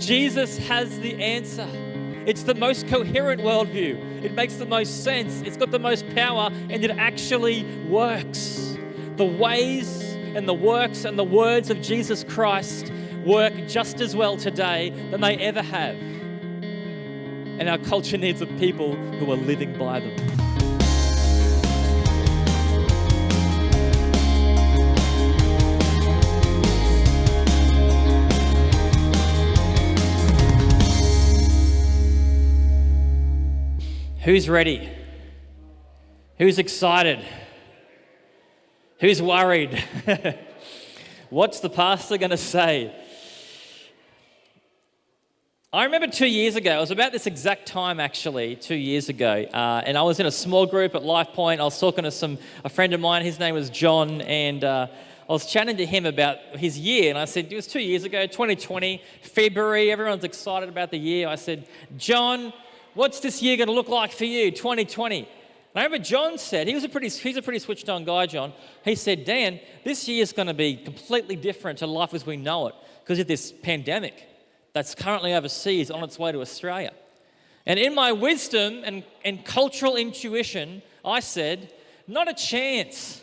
Jesus has the answer. It's the most coherent worldview. It makes the most sense. It's got the most power, and it actually works. The ways and the works and the words of Jesus Christ work just as well today than they ever have. And our culture needs a people who are living by them. Who's ready? Who's excited? Who's worried? What's the pastor going to say? I remember 2 years ago, it was about this exact time actually, 2 years ago, and I was in a small group at Lifepoint. I was talking to a friend of mine, his name was John, and I was chatting to him about his year, and I said, it was 2 years ago, 2020, February, everyone's excited about the year. I said, John, what's this year going to look like for you, 2020? And I remember John said, he's a pretty switched on guy, John. He said, Dan, this year's going to be completely different to life as we know it because of this pandemic that's currently overseas on its way to Australia. And in my wisdom and cultural intuition, I said, not a chance.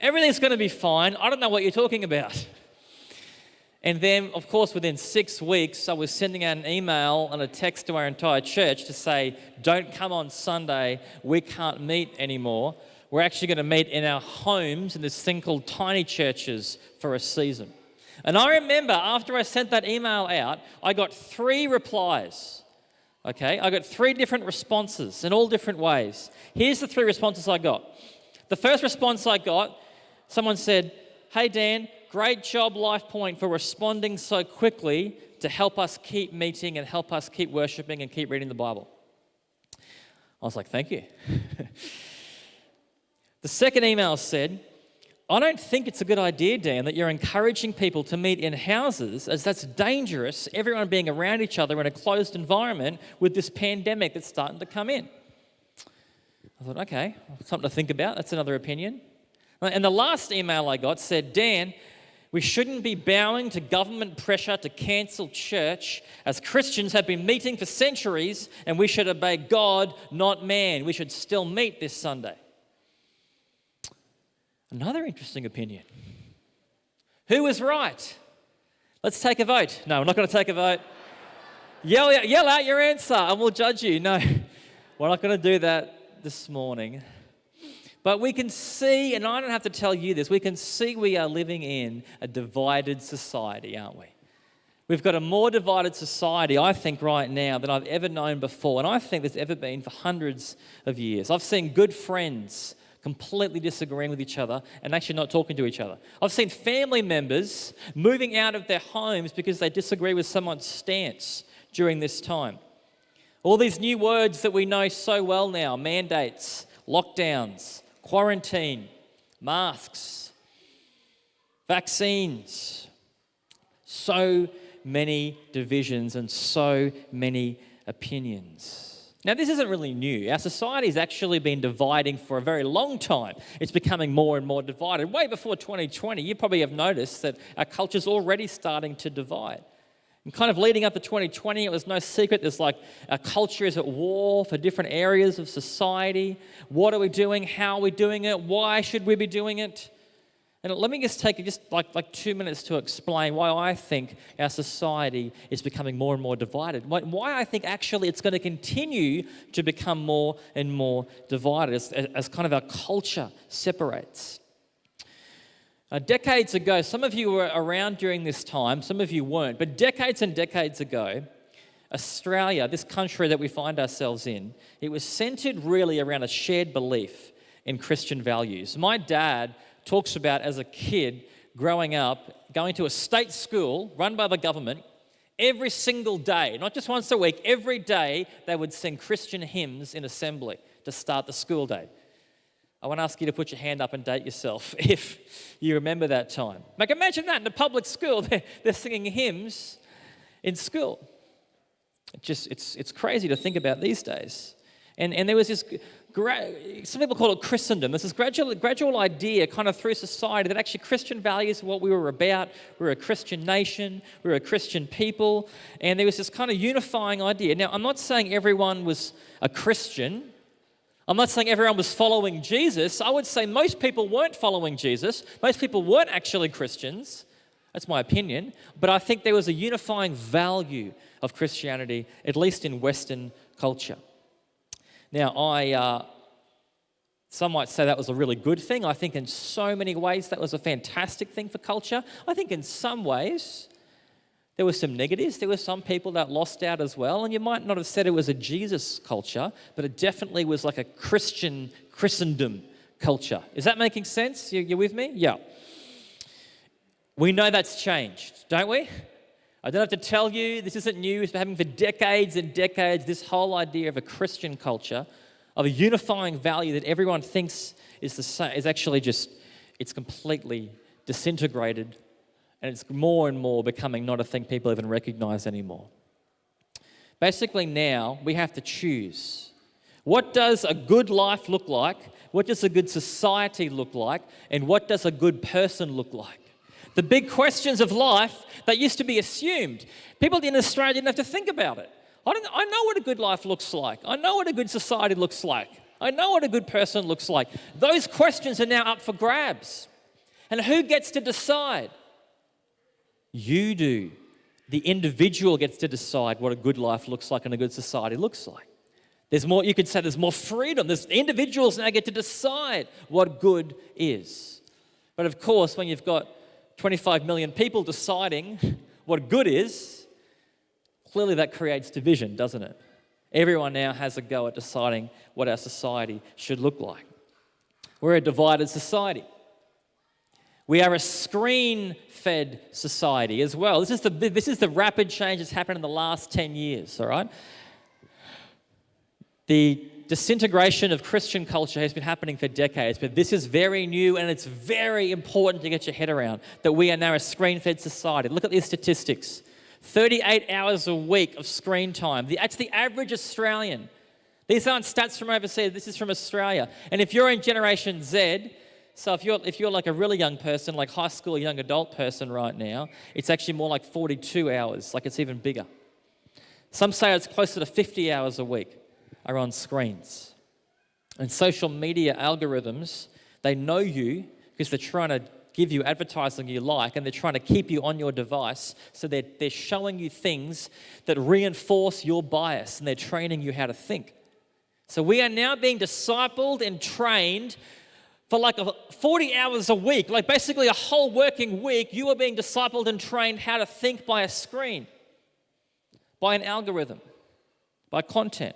Everything's going to be fine. I don't know what you're talking about. And then, of course, within 6 weeks, I was sending out an email and a text to our entire church to say, don't come on Sunday, we can't meet anymore. We're actually going to meet in our homes in this thing called tiny churches for a season. And I remember after I sent that email out, I got 3 replies. Okay, I got 3 different responses in all different ways. Here's the 3 responses I got. The first response I got, someone said, hey Dan, great job, Lifepoint, for responding so quickly to help us keep meeting and help us keep worshiping and keep reading the Bible. I was like, thank you. The second email said, I don't think it's a good idea, Dan, that you're encouraging people to meet in houses, as that's dangerous, everyone being around each other in a closed environment with this pandemic that's starting to come in. I thought, okay, something to think about. That's another opinion. And the last email I got said, Dan, we shouldn't be bowing to government pressure to cancel church, as Christians have been meeting for centuries, and we should obey God, not man. We should still meet this Sunday. Another interesting opinion. Who was right? Let's take a vote. No, we're not going to take a vote. Yell out your answer and we'll judge you. No, we're not going to do that this morning. But we can see, and I don't have to tell you this, we can see we are living in a divided society, aren't we? We've got a more divided society, I think, right now than I've ever known before, and I think there's ever been for hundreds of years. I've seen good friends completely disagreeing with each other and actually not talking to each other. I've seen family members moving out of their homes because they disagree with someone's stance during this time. All these new words that we know so well now, mandates, lockdowns, quarantine, masks, vaccines, so many divisions and so many opinions. Now, this isn't really new. Our society has actually been dividing for a very long time. It's becoming more and more divided. Way before 2020, you probably have noticed that our culture's already starting to divide. And kind of leading up to 2020, it was no secret there's like our culture is at war for different areas of society. What are we doing? How are we doing it? Why should we be doing it? And let me just take like 2 minutes to explain why I think our society is becoming more and more divided. Why I think actually it's going to continue to become more and more divided as kind of our culture separates. Decades ago, some of you were around during this time, some of you weren't, but decades and decades ago, Australia, this country that we find ourselves in, it was centered really around a shared belief in Christian values. My dad talks about as a kid growing up, going to a state school run by the government every single day, not just once a week, every day they would sing Christian hymns in assembly to start the school day. I want to ask you to put your hand up and date yourself if you remember that time. Like imagine that in a public school, they're singing hymns in school. It's crazy to think about these days. And there was this some people call it Christendom. There's this gradual idea kind of through society that actually Christian values are what we were about. We're a Christian nation. We're a Christian people. And there was this kind of unifying idea. Now, I'm not saying everyone was a Christian. I'm not saying everyone was following Jesus. I would say most people weren't following Jesus. Most people weren't actually Christians. That's my opinion. But I think there was a unifying value of Christianity, at least in Western culture. Now, some might say that was a really good thing. I think in so many ways that was a fantastic thing for culture. I think in some ways there were some negatives. There were some people that lost out as well. And you might not have said it was a Jesus culture, but it definitely was like a Christendom culture. Is that making sense? You with me? Yeah. We know that's changed, don't we? I don't have to tell you, this isn't new. It's been happening for decades and decades, this whole idea of a Christian culture, of a unifying value that everyone thinks is the same, is actually just, it's completely disintegrated, and it's more and more becoming not a thing people even recognize anymore. Basically now, we have to choose. What does a good life look like? What does a good society look like? And what does a good person look like? The big questions of life that used to be assumed. People in Australia didn't have to think about it. I know what a good life looks like. I know what a good society looks like. I know what a good person looks like. Those questions are now up for grabs. And who gets to decide? You do. The individual gets to decide what a good life looks like and a good society looks like. There's more, you could say there's more freedom. Individuals now get to decide what good is. But of course, when you've got 25 million people deciding what good is, clearly that creates division, doesn't it? Everyone now has a go at deciding what our society should look like. We're a divided society. We are a screen-fed society as well. This is the rapid change that's happened in the last 10 years, all right? The disintegration of Christian culture has been happening for decades, but this is very new, and it's very important to get your head around that we are now a screen-fed society. Look at these statistics. 38 hours a week of screen time. That's the average Australian. These aren't stats from overseas. This is from Australia. And if you're in Generation Z, so if you're like a really young person, like high school, young adult person right now, it's actually more like 42 hours, like it's even bigger. Some say it's closer to 50 hours a week are on screens. And social media algorithms, they know you because they're trying to give you advertising you like, and they're trying to keep you on your device, so they're showing you things that reinforce your bias, and they're training you how to think. So we are now being discipled and trained for like 40 hours a week, like basically a whole working week. You are being discipled and trained how to think by a screen, by an algorithm, by content.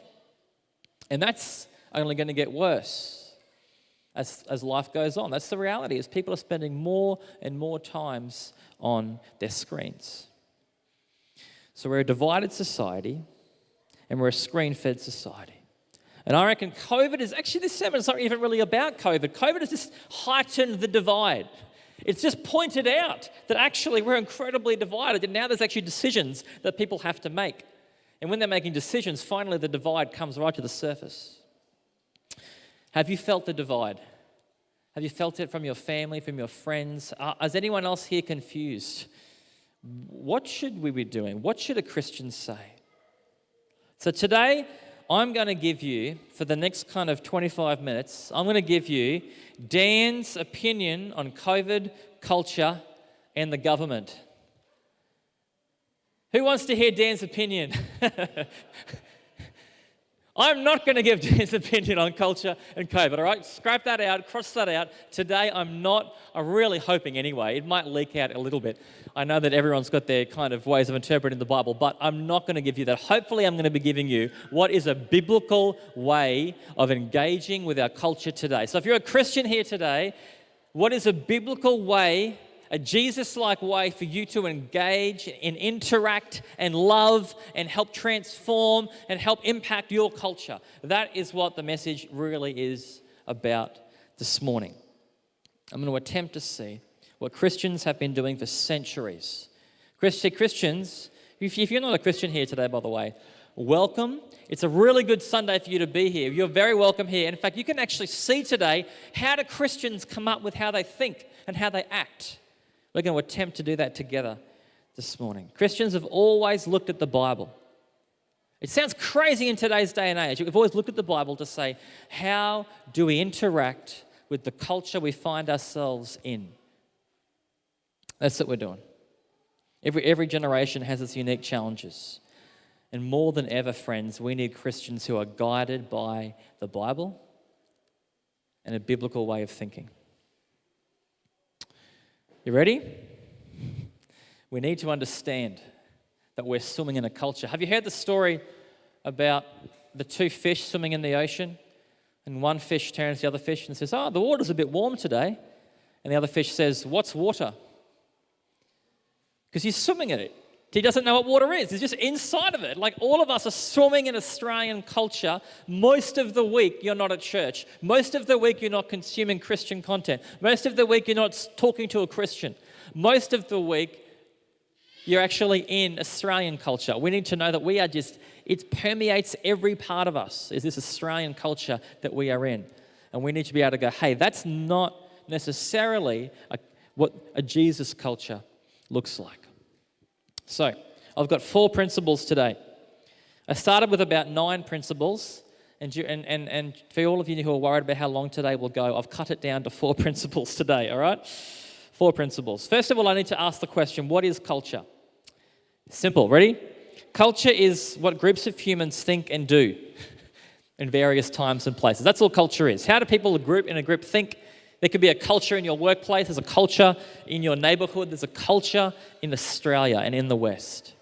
And that's only going to get worse as life goes on. That's the reality, is people are spending more and more times on their screens. So we're a divided society, and we're a screen-fed society. And I reckon COVID is actually, this sermon's not even really about COVID. COVID has just heightened the divide. It's just pointed out that actually we're incredibly divided, and now there's actually decisions that people have to make. And when they're making decisions, finally the divide comes right to the surface. Have you felt the divide? Have you felt it from your family, from your friends? Is anyone else here confused? What should we be doing? What should a Christian say? So today, I'm going to give you, for the next kind of 25 minutes, I'm going to give you Dan's opinion on COVID, culture, and the government. Who wants to hear Dan's opinion? I'm not going to give Dan's opinion on culture and COVID, all right? Scrap that out, cross that out. Today, I'm really hoping anyway, it might leak out a little bit. I know that everyone's got their kind of ways of interpreting the Bible, but I'm not going to give you that. Hopefully, I'm going to be giving you what is a biblical way of engaging with our culture today. So if you're a Christian here today, what is a biblical way, a Jesus-like way for you to engage and interact and love and help transform and help impact your culture? That is what the message really is about this morning. I'm going to attempt to see what Christians have been doing for centuries. Christians, if you're not a Christian here today, by the way, welcome. It's a really good Sunday for you to be here. You're very welcome here. In fact, you can actually see today how do Christians come up with how they think and how they act. We're going to attempt to do that together this morning. Christians have always looked at the Bible. It sounds crazy in today's day and age. We've always looked at the Bible to say, how do we interact with the culture we find ourselves in? That's what we're doing. Every generation has its unique challenges. And more than ever, friends, we need Christians who are guided by the Bible and a biblical way of thinking. You ready? We need to understand that we're swimming in a culture. Have you heard the story about the two fish swimming in the ocean? And one fish turns to the other fish and says, the water's a bit warm today. And the other fish says, what's water? Because he's swimming in it. He doesn't know what water is. He's just inside of it. Like all of us are swimming in Australian culture. Most of the week, you're not at church. Most of the week, you're not consuming Christian content. Most of the week, you're not talking to a Christian. Most of the week, you're actually in Australian culture. We need to know that we are it permeates every part of us, is this Australian culture that we are in. And we need to be able to go, hey, that's not necessarily what a Jesus culture looks like. So, I've got 4 principles today. I started with about 9 principles, and for all of you who are worried about how long today will go, I've cut it down to 4 principles today, all right? 4 principles. First of all, I need to ask the question, what is culture? Simple, ready? Culture is what groups of humans think and do in various times and places. That's all culture is. How do people in a group think? There could be a culture in your workplace, there's a culture in your neighborhood, there's a culture in Australia and in the West.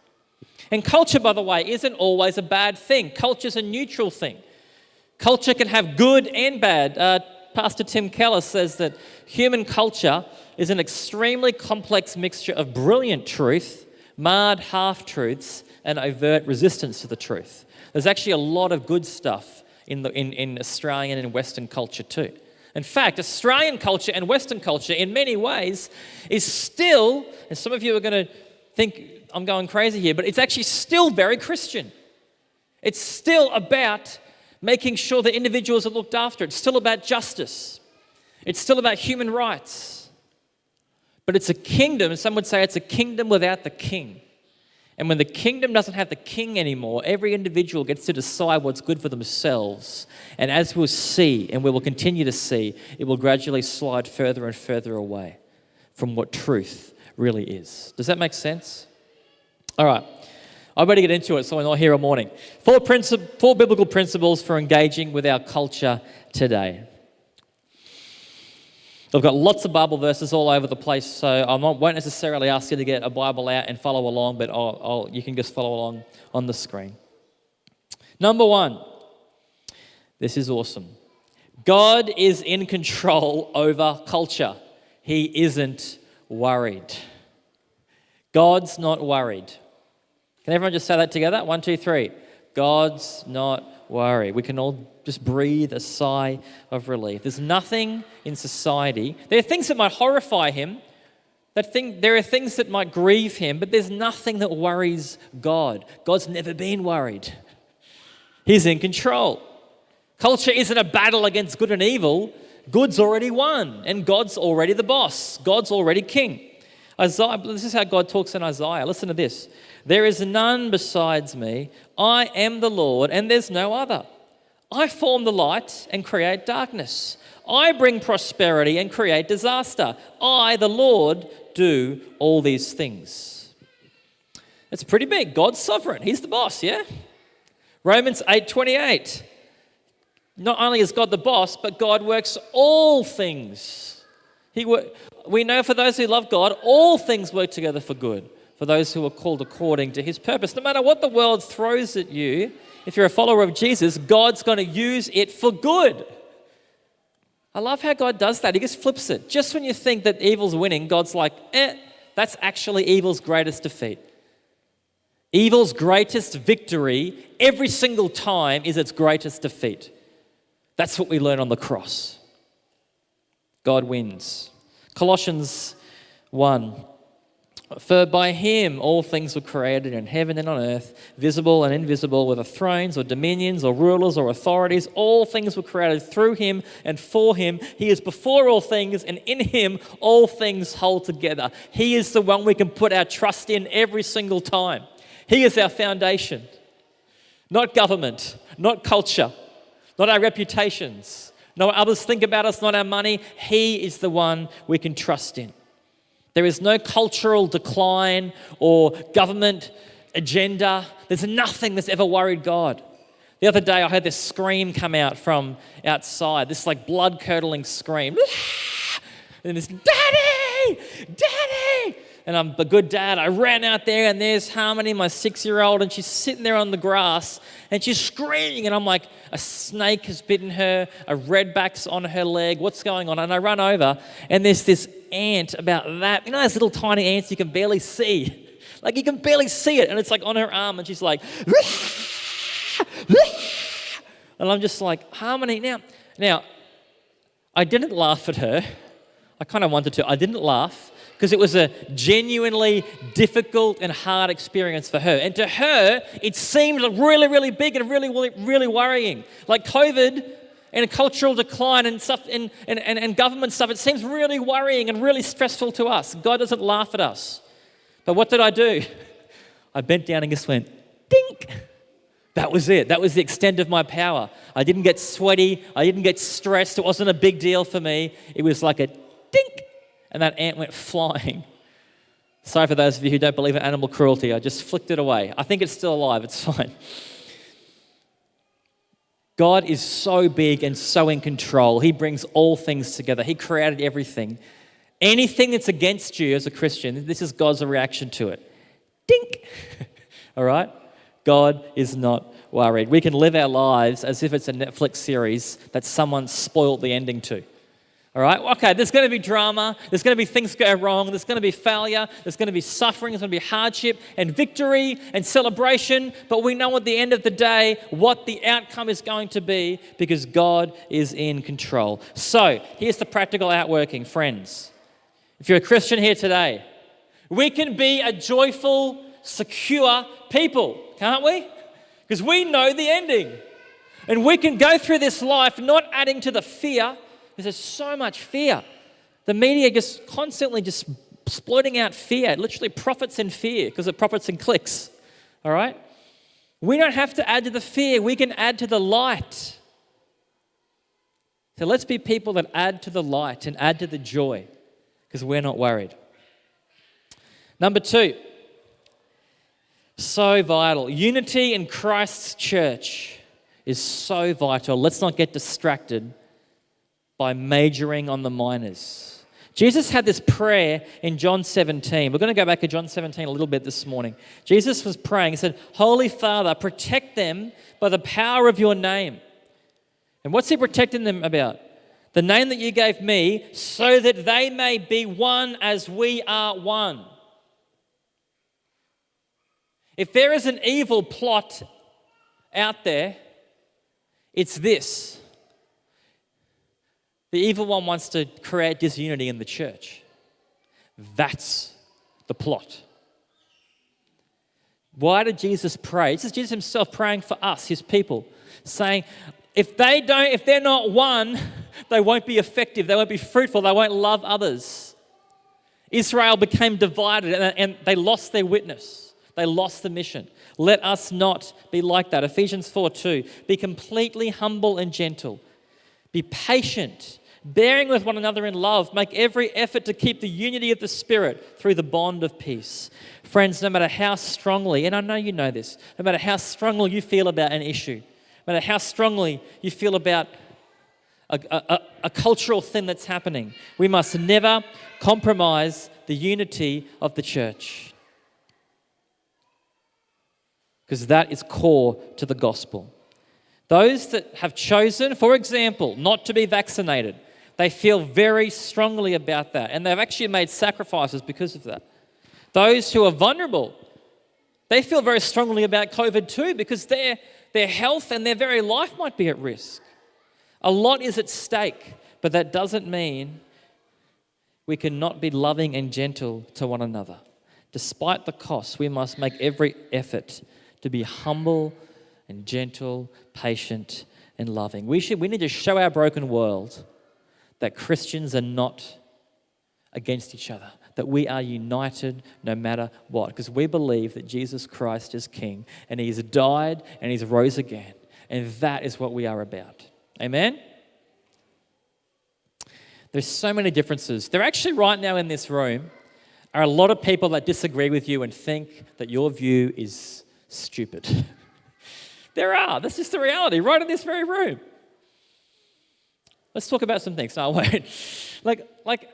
And culture, by the way, isn't always a bad thing. Culture's a neutral thing. Culture can have good and bad. Pastor Tim Keller says that human culture is an extremely complex mixture of brilliant truth, marred half-truths, and overt resistance to the truth. There's actually a lot of good stuff in Australian and Western culture too. In fact, Australian culture and Western culture in many ways is still, and some of you are going to think I'm going crazy here, but it's actually still very Christian. It's still about making sure that individuals are looked after. It's still about justice. It's still about human rights. But it's a kingdom, and some would say it's a kingdom without the king. And when the kingdom doesn't have the king anymore, every individual gets to decide what's good for themselves. And as we'll see, and we will continue to see, it will gradually slide further and further away from what truth really is. Does that make sense? All right. I better get into it so we're not here all morning. 4 biblical principles for engaging with our culture today. I've got lots of Bible verses all over the place, so I won't necessarily ask you to get a Bible out and follow along, but you can just follow along on the screen. Number 1, this is awesome. God is in control over culture. He isn't worried. God's not worried. Can everyone just say that together? 1, 2, 3. God's not worried. We can all just breathe a sigh of relief. There's nothing in society. There are things that might horrify him. There are things that might grieve him, but there's nothing that worries God. God's never been worried. He's in control. Culture isn't a battle against good and evil. Good's already won, and God's already the boss. God's already king. Isaiah, this is how God talks in Isaiah. Listen to this. There is none besides me. I am the Lord, and there's no other. I form the light and create darkness. I bring prosperity and create disaster. I, the Lord, do all these things. It's pretty big. God's sovereign. He's the boss, yeah? Romans 8:28. Not only is God the boss, but God works all things. We know for those who love God, all things work together for good, for those who are called according to his purpose. No matter what the world throws at you, if you're a follower of Jesus, God's going to use it for good. I love how God does that. He just flips it. Just when you think that evil's winning, God's like, that's actually evil's greatest defeat. Evil's greatest victory every single time is its greatest defeat. That's what we learn on the cross. God wins. Colossians 1. For by him all things were created in heaven and on earth, visible and invisible, whether thrones or dominions or rulers or authorities. All things were created through him and for him. He is before all things, and in him all things hold together. He is the one we can put our trust in every single time. He is our foundation. Not government, not culture, not our reputations, not what others think about us, not our money. He is the one we can trust in. There is no cultural decline or government agenda. There's nothing that's ever worried God. The other day I heard this scream come out from outside, this like blood-curdling scream. And this, "Daddy! Daddy!" And I'm a good dad. I ran out there and there's Harmony, my 6-year-old, and she's sitting there on the grass and she's screaming. And I'm like, a snake has bitten her, a redback's on her leg. What's going on? And I run over and there's this ant about that. You know those little tiny ants you can barely see? Like you can barely see it. And it's like on her arm and she's like, and I'm just like, Harmony. Now, I didn't laugh at her. I kind of wanted to. I didn't laugh, because it was a genuinely difficult and hard experience for her. And to her, it seemed really, really big and really, really, really worrying. Like COVID and a cultural decline and stuff and government stuff, it seems really worrying and really stressful to us. God doesn't laugh at us. But what did I do? I bent down and just went, dink. That was it. That was the extent of my power. I didn't get sweaty. I didn't get stressed. It wasn't a big deal for me. It was like a dink. And that ant went flying. Sorry for those of you who don't believe in animal cruelty. I just flicked it away. I think it's still alive. It's fine. God is so big and so in control. He brings all things together. He created everything. Anything that's against you as a Christian, this is God's reaction to it. Dink. All right? God is not worried. We can live our lives as if it's a Netflix series that someone spoiled the ending to. All right? Okay, there's going to be drama. There's going to be things go wrong. There's going to be failure. There's going to be suffering. There's going to be hardship and victory and celebration. But we know at the end of the day what the outcome is going to be, because God is in control. So here's the practical outworking, friends. If you're a Christian here today, we can be a joyful, secure people, can't we? Because we know the ending. And we can go through this life not adding to the fear, because there's so much fear. The media just constantly just splurting out fear. It literally profits in fear because it profits in clicks. All right? We don't have to add to the fear. We can add to the light. So let's be people that add to the light and add to the joy, because we're not worried. Number 2, so vital. Unity in Christ's church is so vital. Let's not get distracted by majoring on the minors. Jesus had this prayer in John 17. We're going to go back to John 17 a little bit this morning. Jesus was praying. He said, Holy Father, protect them by the power of your name. And what's he protecting them about? The name that you gave me, so that they may be one as we are one. If there is an evil plot out there, it's this. The evil one wants to create disunity in the church. That's the plot. Why did Jesus pray? This is Jesus himself praying for us, his people, saying, if they're not one, they won't be effective, they won't be fruitful, they won't love others. Israel became divided and they lost their witness. They lost the mission. Let us not be like that. Ephesians 4:2. Be completely humble and gentle. Be patient, bearing with one another in love. Make every effort to keep the unity of the Spirit through the bond of peace. Friends, no matter how strongly, and I know you know this, no matter how strongly you feel about an issue, no matter how strongly you feel about a cultural thing that's happening, we must never compromise the unity of the church, because that is core to the gospel. Those that have chosen, for example, not to be vaccinated, they feel very strongly about that, and they've actually made sacrifices because of that. Those who are vulnerable, they feel very strongly about COVID too, because their health and their very life might be at risk. A lot is at stake, but that doesn't mean we cannot be loving and gentle to one another. Despite the cost, we must make every effort to be humble and gentle, patient and loving. We need to show our broken world that Christians are not against each other, that we are united no matter what, because we believe that Jesus Christ is King and He's died and He's rose again, and that is what we are about. Amen? There's so many differences. There actually right now in this room are a lot of people that disagree with you and think that your view is stupid. There are. That's just the reality right in this very room. Let's talk about some things. No, I won't. Like,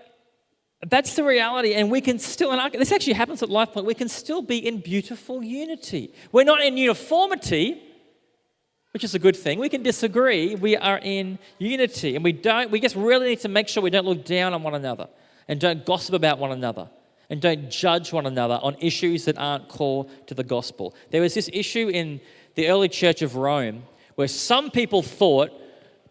that's the reality, and we can still, and this actually happens at Lifepoint, we can still be in beautiful unity. We're not in uniformity, which is a good thing. We can disagree. We are in unity, and we just really need to make sure we don't look down on one another and don't gossip about one another and don't judge one another on issues that aren't core to the gospel. There was this issue in the early church of Rome where some people thought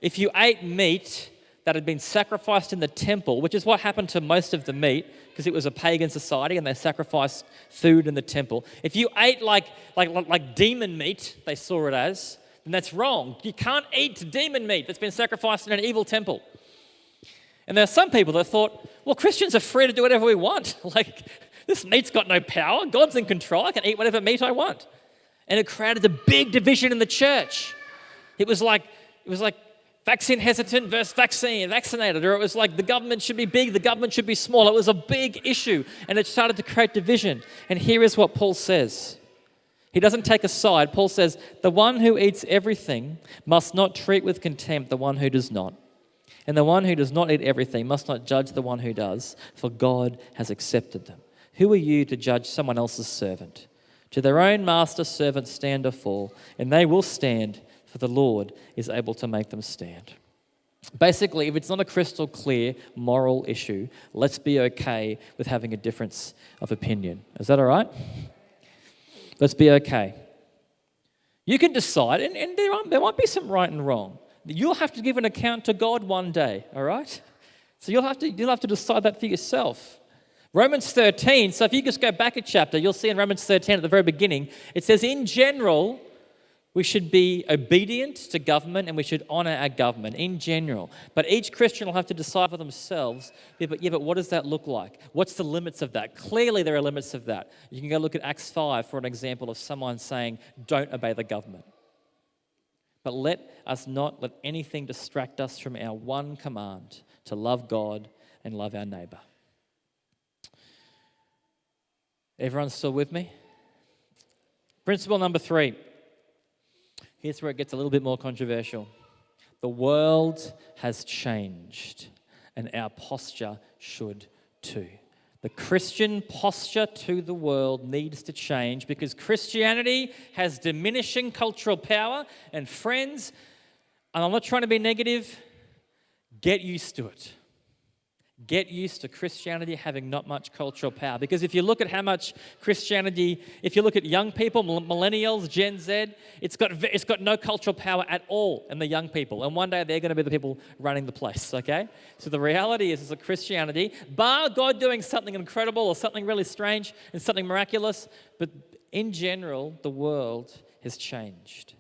if you ate meat that had been sacrificed in the temple, which is what happened to most of the meat, because it was a pagan society and they sacrificed food in the temple. If you ate like demon meat, they saw it as, then that's wrong. You can't eat demon meat that's been sacrificed in an evil temple. And there are some people that thought, well, Christians are free to do whatever we want. Like, this meat's got no power. God's in control. I can eat whatever meat I want. And it created a big division in the church. It was like vaccine hesitant versus vaccinated, or it was like the government should be big, the government should be small. It was a big issue, and it started to create division. And here is what Paul says. He doesn't take a side. Paul says, the one who eats everything must not treat with contempt the one who does not. And the one who does not eat everything must not judge the one who does, for God has accepted them. Who are you to judge someone else's servant? To their own master servants stand or fall, and they will stand, for the Lord is able to make them stand. Basically, if it's not a crystal clear moral issue, let's be okay with having a difference of opinion. Is that all right? Let's be okay. You can decide, and there might be some right and wrong. You'll have to give an account to God one day, all right? So you'll have to decide that for yourself. Romans 13, so if you just go back a chapter, you'll see in Romans 13 at the very beginning, it says, in general, we should be obedient to government and we should honour our government in general. But each Christian will have to decide for themselves, but what does that look like? What's the limits of that? Clearly there are limits of that. You can go look at Acts 5 for an example of someone saying, don't obey the government. But let us not let anything distract us from our one command, to love God and love our neighbour. Everyone still with me? Principle number 3. Here's where it gets a little bit more controversial. The world has changed, and our posture should too. The Christian posture to the world needs to change because Christianity has diminishing cultural power. And friends, and I'm not trying to be negative, get used to it. Get used to Christianity having not much cultural power. Because if you look at how much Christianity, if you look at young people, millennials, Gen Z, it's got no cultural power at all in the young people. And one day they're going to be the people running the place, okay? So the reality is that Christianity, bar God doing something incredible or something really strange and something miraculous, but in general, the world has changed.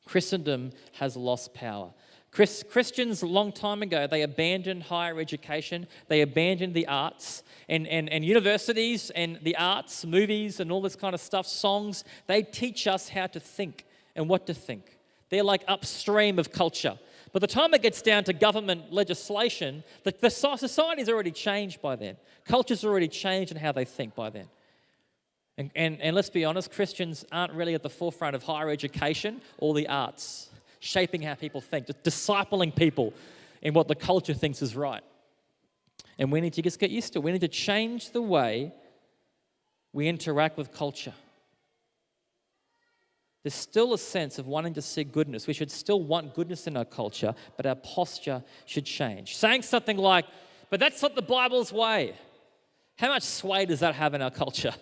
Christendom has lost power. Christians a long time ago, they abandoned higher education, they abandoned the arts, and universities and the arts, movies and all this kind of stuff, songs, they teach us how to think and what to think. They're like upstream of culture. By the time it gets down to government legislation, the society's already changed by then. Culture's already changed in how they think by then. And let's be honest, Christians aren't really at the forefront of higher education or the arts, shaping how people think, just discipling people in what the culture thinks is right. And we need to just get used to it. We need to change the way we interact with culture. There's still a sense of wanting to see goodness. We should still want goodness in our culture, but our posture should change. Saying something like, but that's not the Bible's way. How much sway does that have in our culture?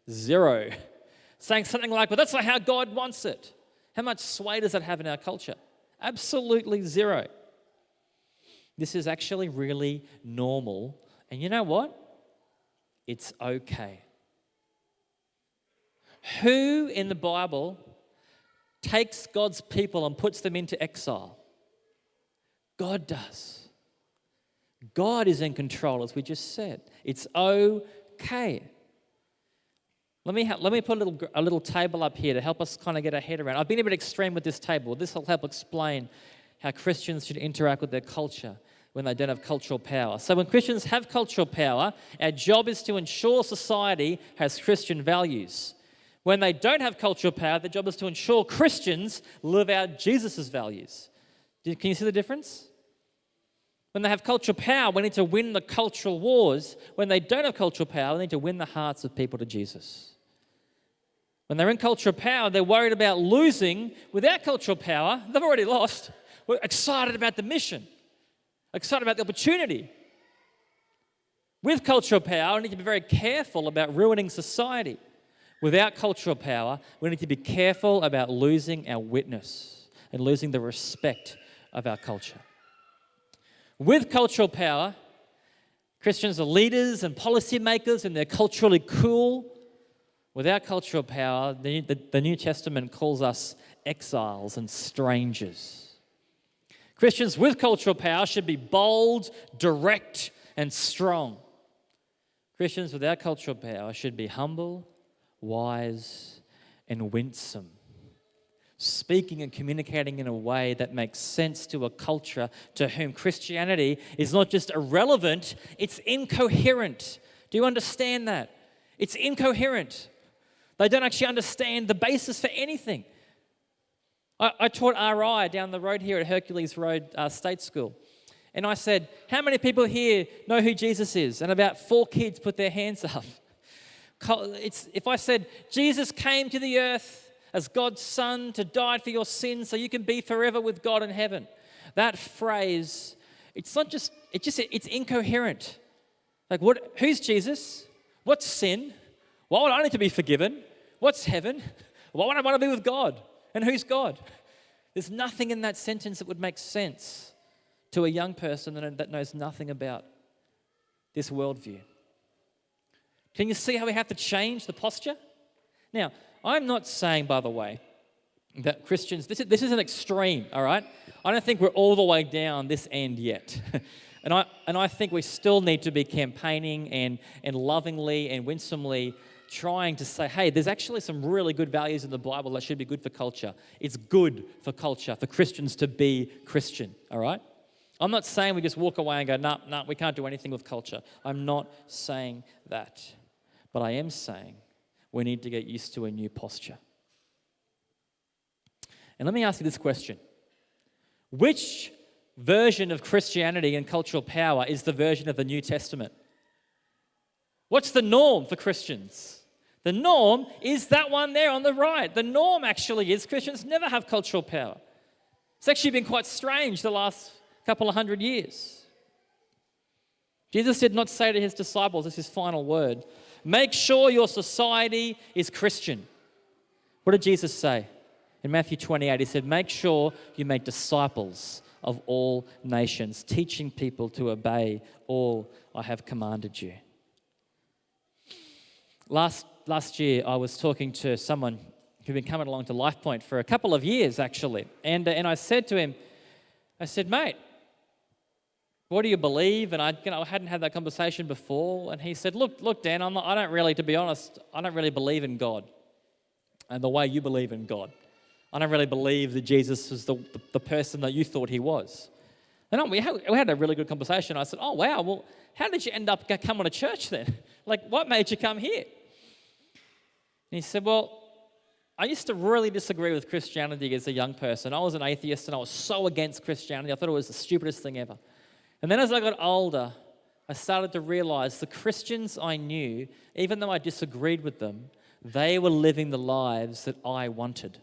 Zero. Saying something like, but that's not how God wants it. How much sway does that have in our culture? Absolutely zero. This is actually really normal. And you know what? It's okay. Who in the Bible takes God's people and puts them into exile? God does. God is in control, as we just said. It's okay. Let me put a little table up here to help us kind of get our head around. I've been a bit extreme with this table. This will help explain how Christians should interact with their culture when they don't have cultural power. So when Christians have cultural power, our job is to ensure society has Christian values. When they don't have cultural power, their job is to ensure Christians live out Jesus' values. Can you see the difference? When they have cultural power, we need to win the cultural wars. When they don't have cultural power, we need to win the hearts of people to Jesus. When they're in cultural power, they're worried about losing. Without cultural power, they've already lost. We're excited about the mission, excited about the opportunity. With cultural power, we need to be very careful about ruining society. Without cultural power, we need to be careful about losing our witness and losing the respect of our culture. With cultural power, Christians are leaders and policymakers and they're culturally cool. Without cultural power, the New Testament calls us exiles and strangers. Christians with cultural power should be bold, direct, and strong. Christians without cultural power should be humble, wise, and winsome, speaking and communicating in a way that makes sense to a culture to whom Christianity is not just irrelevant, it's incoherent. Do you understand that? It's incoherent. They don't actually understand the basis for anything. I taught RI down the road here at Hercules Road State School. And I said, how many people here know who Jesus is? And about 4 kids put their hands up. If I said, Jesus came to the earth as God's son to die for your sins so you can be forever with God in heaven. That phrase, it's incoherent. Like, who's Jesus? What's sin? Why would I need to be forgiven? What's heaven? Why would I want to be with God? And who's God? There's nothing in that sentence that would make sense to a young person that knows nothing about this worldview. Can you see how we have to change the posture? Now, I'm not saying, by the way, that Christians, this is an extreme, all right? I don't think we're all the way down this end yet. and I think we still need to be campaigning and lovingly and winsomely trying to say, hey, there's actually some really good values in the Bible that should be good for culture. It's good for culture, for Christians to be Christian, all right? I'm not saying we just walk away and go, no, we can't do anything with culture. I'm not saying that. But I am saying we need to get used to a new posture. And let me ask you this question. Which version of Christianity and cultural power is the version of the New Testament? What's the norm for Christians? The norm is that one there on the right. The norm actually is Christians never have cultural power. It's actually been quite strange the last couple of 100 years. Jesus did not say to his disciples, this is his final word, make sure your society is Christian. What did Jesus say? In Matthew 28, he said, make sure you make disciples of all nations, teaching people to obey all I have commanded you. Last year, I was talking to someone who'd been coming along to Lifepoint for a couple of years, actually. And I said to him, mate, what do you believe? And I hadn't had that conversation before. And he said, look, Dan, to be honest, I don't really believe in God and the way you believe in God. I don't really believe that Jesus was the person that you thought he was. And we had a really good conversation. I said, oh, wow, well, how did you end up coming to church then? Like, what made you come here? And he said, well, I used to really disagree with Christianity as a young person. I was an atheist and I was so against Christianity. I thought it was the stupidest thing ever. And then as I got older, I started to realize the Christians I knew, even though I disagreed with them, they were living the lives that I wanted.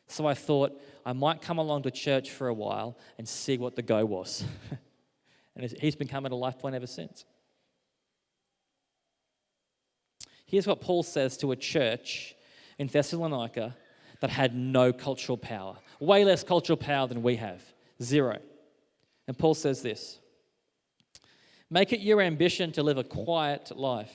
So I thought I might come along to church for a while and see what the go was. And he's been coming to Lifepoint ever since. Here's what Paul says to a church in Thessalonica that had no cultural power. Way less cultural power than we have. 0. And Paul says this. Make it your ambition to live a quiet life.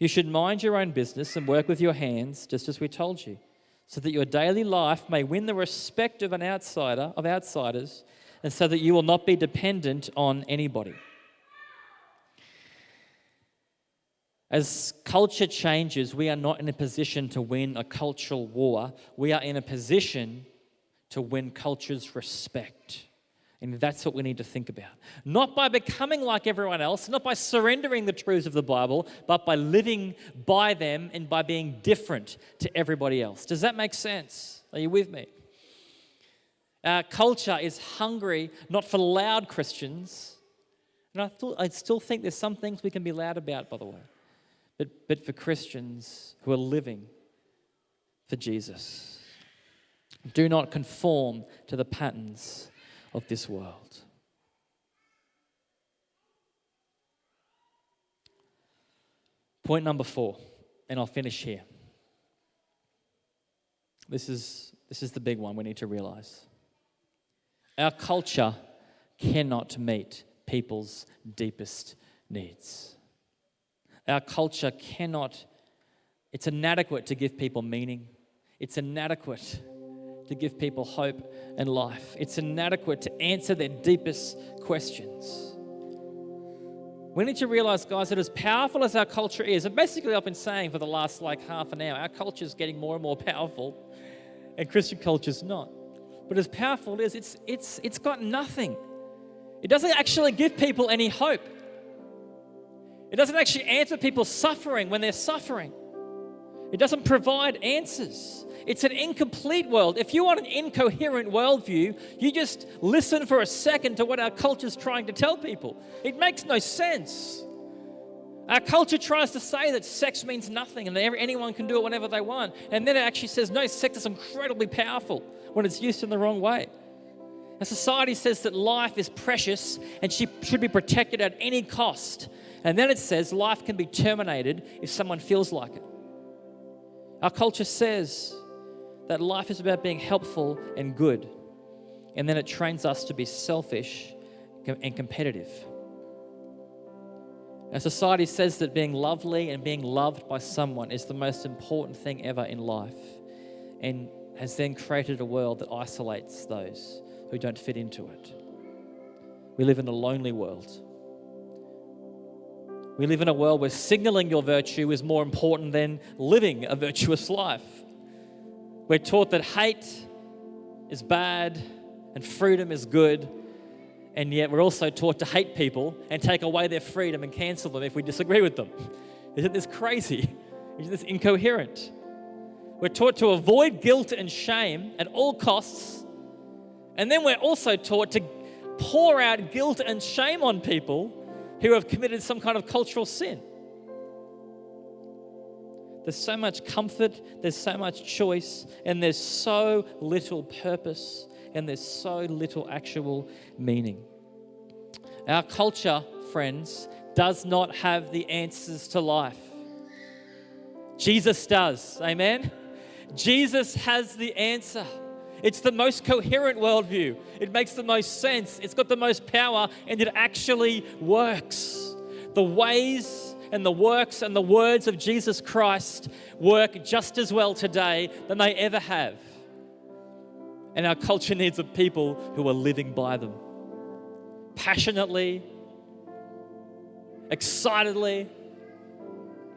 You should mind your own business and work with your hands, just as we told you, so that your daily life may win the respect of outsiders, and so that you will not be dependent on anybody. As culture changes, we are not in a position to win a cultural war. We are in a position to win culture's respect. And that's what we need to think about. Not by becoming like everyone else, not by surrendering the truths of the Bible, but by living by them and by being different to everybody else. Does that make sense? Are you with me? Our culture is hungry not for loud Christians. And I still think there's some things we can be loud about, by the way. But for Christians who are living for Jesus. Do not conform to the patterns of this world. Point number 4, and I'll finish here. This is the big one we need to realize. Our culture cannot meet people's deepest needs. Our culture it's inadequate to give people meaning. It's inadequate to give people hope and life. It's inadequate to answer their deepest questions. We need to realize, guys, that as powerful as our culture is, and basically I've been saying for the last half an hour, our culture is getting more and more powerful, and Christian culture is not. But as powerful as it is, it's got nothing. It doesn't actually give people any hope. It doesn't actually answer people's suffering when they're suffering. It doesn't provide answers. It's an incomplete world. If you want an incoherent worldview, you just listen for a second to what our culture is trying to tell people. It makes no sense. Our culture tries to say that sex means nothing and that anyone can do it whenever they want. And then it actually says, no, sex is incredibly powerful when it's used in the wrong way. Our society says that life is precious and she should be protected at any cost. And then it says life can be terminated if someone feels like it. Our culture says that life is about being helpful and good. And then it trains us to be selfish and competitive. Our society says that being lovely and being loved by someone is the most important thing ever in life, and has then created a world that isolates those who don't fit into it. We live in a lonely world. We live in a world where signaling your virtue is more important than living a virtuous life. We're taught that hate is bad and freedom is good, and yet we're also taught to hate people and take away their freedom and cancel them if we disagree with them. Isn't this crazy? Isn't this incoherent? We're taught to avoid guilt and shame at all costs, and then we're also taught to pour out guilt and shame on people who have committed some kind of cultural sin. There's so much comfort, there's so much choice, and there's so little purpose, and there's so little actual meaning. Our culture, friends, does not have the answers to life. Jesus does, amen? Jesus has the answer. It's the most coherent worldview. It makes the most sense. It's got the most power, and it actually works. The ways and the works and the words of Jesus Christ work just as well today than they ever have. And our culture needs a people who are living by them. Passionately, excitedly,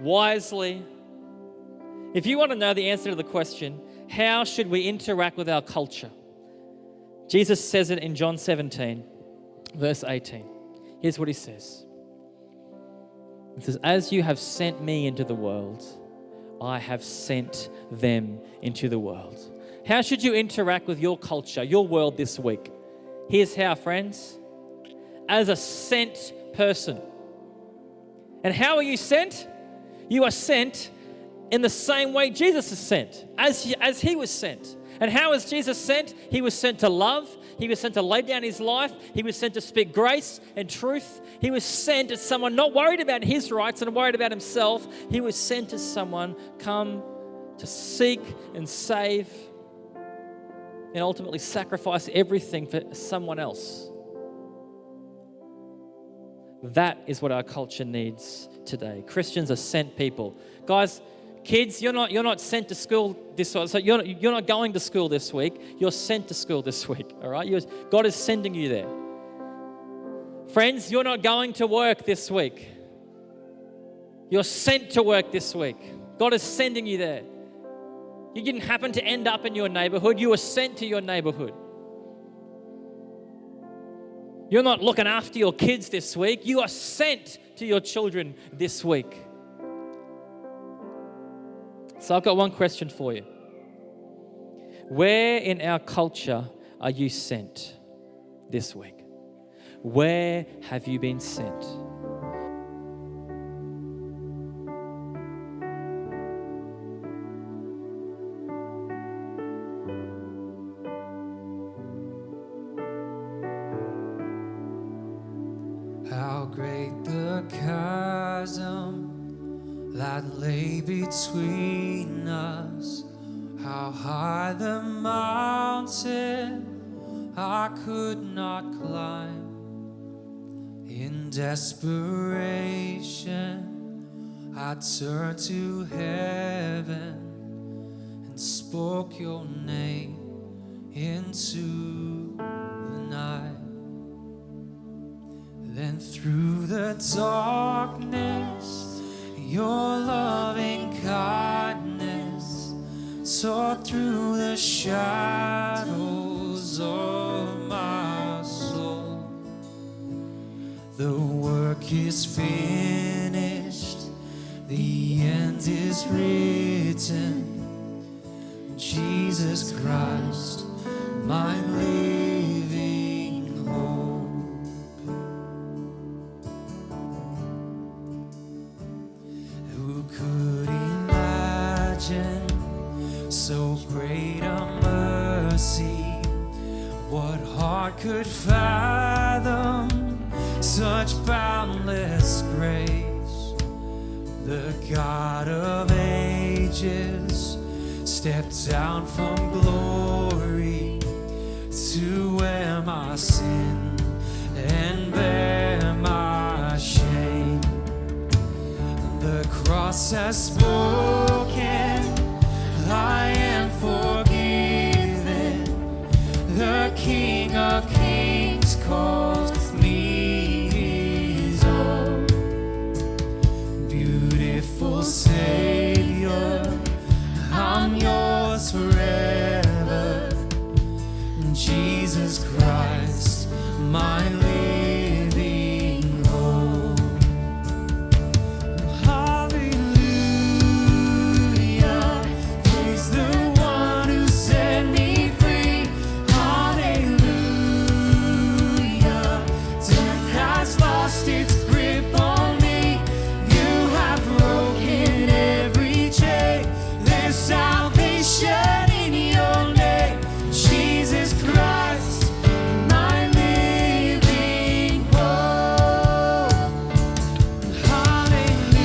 wisely. If you want to know the answer to the question, how should we interact with our culture? Jesus says it in John 17, verse 18. Here's what he says. It says, as you have sent me into the world, I have sent them into the world. How should you interact with your culture, your world this week? Here's how, friends. As a sent person. And how are you sent? You are sent in the same way Jesus is sent, as he was sent. And how is Jesus sent? He was sent to love. He was sent to lay down his life. He was sent to speak grace and truth. He was sent as someone not worried about his rights and worried about himself. He was sent as someone come to seek and save and ultimately sacrifice everything for someone else. That is what our culture needs today. Christians are sent people. Guys, kids, you're not sent to school this week. So you're not going to school this week. You're sent to school this week, all right? God is sending you there. Friends, you're not going to work this week. You're sent to work this week. God is sending you there. You didn't happen to end up in your neighborhood. You were sent to your neighborhood. You're not looking after your kids this week. You are sent to your children this week. So I've got one question for you. Where in our culture are you sent this week? Where have you been sent? How great the chasm that lay between us, how high the mountain I could not climb. In desperation, I turned to heaven and spoke your name into the night. Then through the darkness, your loving kindness tore through the shadows of my soul. The work is finished, the end is written. Jesus Christ, my living hope. Who could imagine so great a mercy? What heart could fathom such boundless grace? The God of ages stepped down from glory to wear my sin and bear my shame. The cross has spoken, I am forgiven. The King of Kings calls me his own. Beautiful Savior, I'm yours forever. Jesus Christ, my living hope. Hallelujah, praise the one who set me free. Hallelujah, death has lost its grip on me. You have broken every chain. There's salvation in your name, Jesus Christ, my living hope. Hallelujah,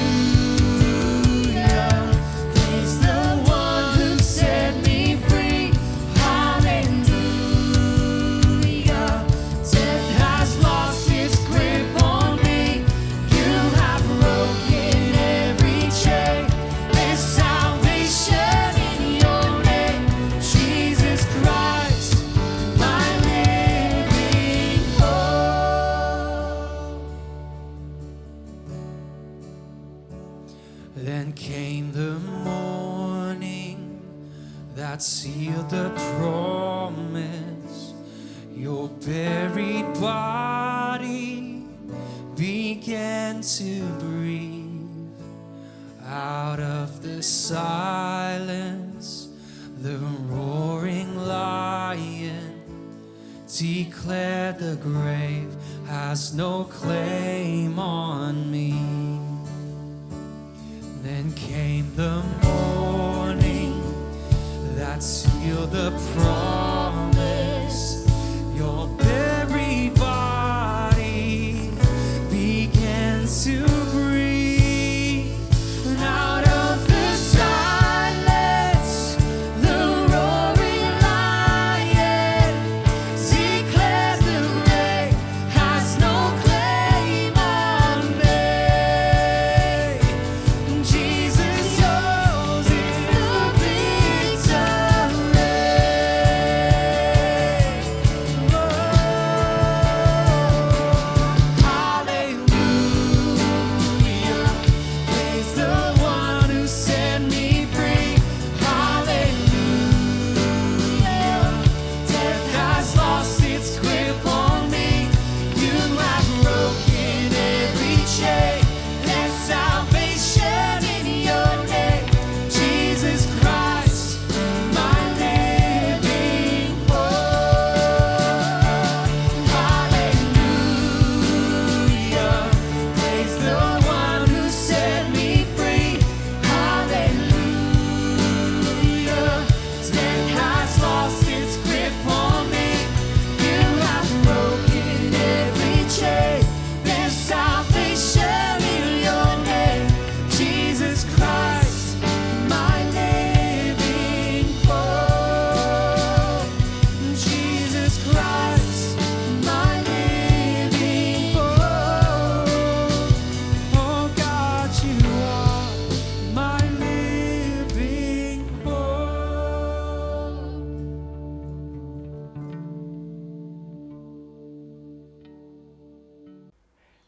praise the one who set me free. Hallelujah, death has lost its grip on me. You have broken every chain. There's salvation in your name, Jesus Christ, my living hope. Then came the morning that sealed the promise. Your buried body began to breathe. Out of the silence, the roaring lion declared the grave has no claim on me. Then came the morning that sealed the promise. Your buried body began to breathe. And out of the silence, the roaring lion declares the grave has no claim on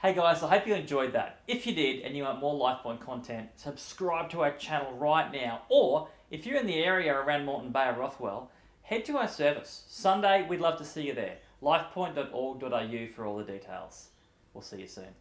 Hey guys, I hope you enjoyed that. If you did and you want more Lifepoint content, subscribe to our channel right now. Or if you're in the area around Moreton Bay or Rothwell, head to our service. Sunday, we'd love to see you there. lifepoint.org.au for all the details. We'll see you soon.